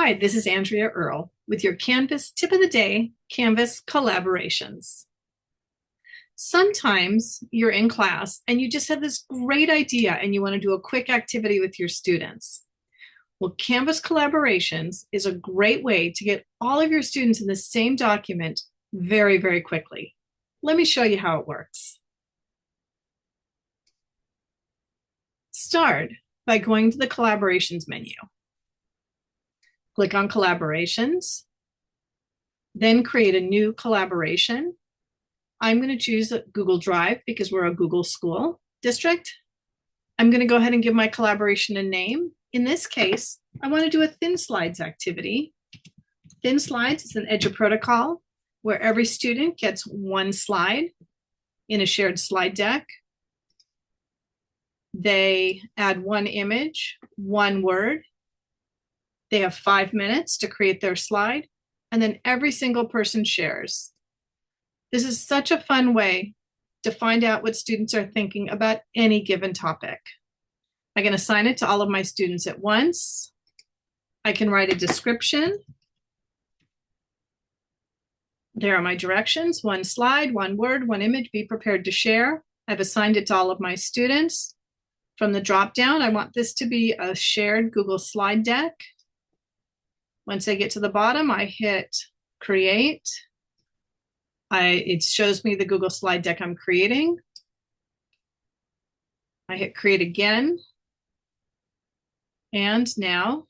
Hi, this is Andrea Earle with your Canvas tip of the day, Canvas collaborations. Sometimes you're in class and you just have this great idea and you want to do a quick activity with your students. Well, Canvas collaborations is a great way to get all of your students in the same document very, very quickly. Let me show you how it works. Start by going to the collaborations menu. Click on collaborations, then create a new collaboration. I'm going to choose Google Drive because we're a Google school district. I'm going to go ahead and give my collaboration a name. In this case, I want to do a Thin Slides activity. Thin Slides is an EduProtocol where every student gets one slide in a shared slide deck. They add one image, one word. They have 5 minutes to create their slide, and then every single person shares. This is such a fun way to find out what students are thinking about any given topic. I can assign it to all of my students at once. I can write a description. There are my directions: one slide, one word, one image, be prepared to share. I've assigned it to all of my students. From the drop-down, I want this to be a shared Google slide deck. Once I get to the bottom, I hit create. It shows me the Google slide deck I'm creating. I hit create again. And now,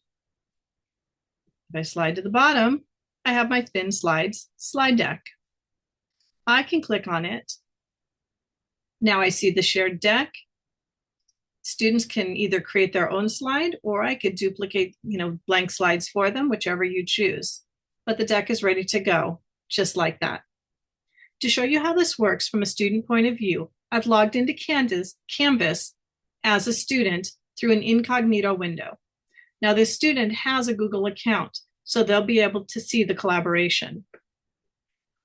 if I slide to the bottom, I have my Thin Slides slide deck. I can click on it. Now I see the shared deck. Students can either create their own slide or I could duplicate, blank slides for them, whichever you choose. But the deck is ready to go, just like that. To show you how this works from a student point of view, I've logged into Canvas as a student through an incognito window. Now this student has a Google account, so they'll be able to see the collaboration.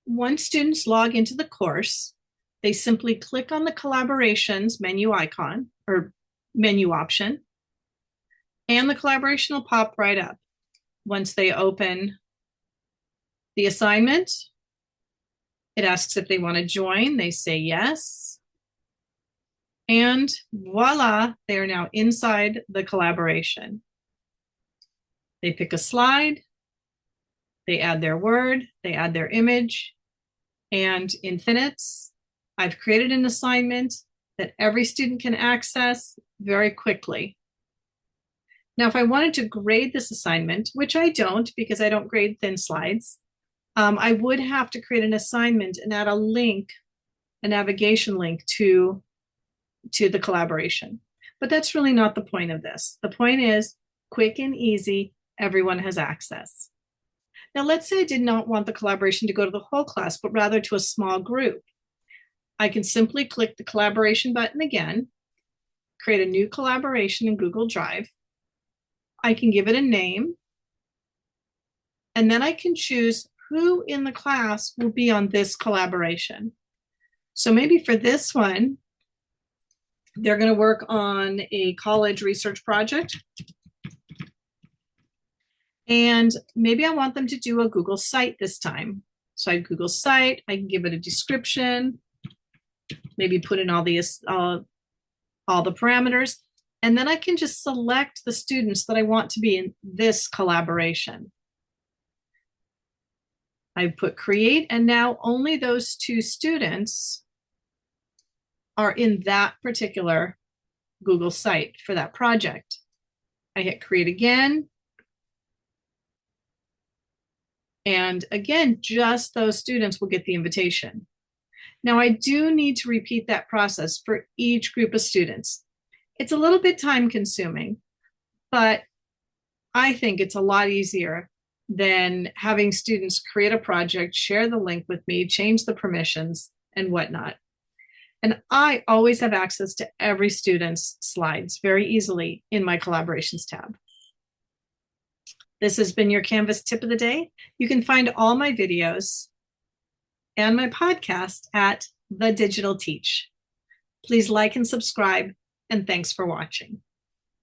Once students log into the course, they simply click on the collaborations menu icon or menu option, and the collaboration will pop right up. Once they open the assignment, it asks if they want to join. They say yes. And voila, they are now inside the collaboration. They pick a slide, they add their word, they add their image, and in minutes, I've created an assignment that every student can access very quickly. Now, if I wanted to grade this assignment, which I don't because I don't grade Thin Slides, I would have to create an assignment and add a link, a navigation link to the collaboration. But that's really not the point of this. The point is quick and easy, everyone has access. Now, let's say I did not want the collaboration to go to the whole class, but rather to a small group. I can simply click the collaboration button again, create a new collaboration in Google Drive. I can give it a name, and then I can choose who in the class will be on this collaboration. So maybe for this one, they're going to work on a college research project. And maybe I want them to do a Google site this time. So I Google site, I can give it a description, maybe put in all the parameters, and then I can just select the students that I want to be in this collaboration. I put create, and now only those 2 students are in that particular Google site for that project. I hit create again. And again, just those students will get the invitation. Now, I do need to repeat that process for each group of students. It's a little bit time consuming, but I think it's a lot easier than having students create a project, share the link with me, change the permissions and whatnot. And I always have access to every student's slides very easily in my collaborations tab. This has been your Canvas tip of the day. You can find all my videos and my podcast at The Digital Teach. Please like and subscribe, and thanks for watching.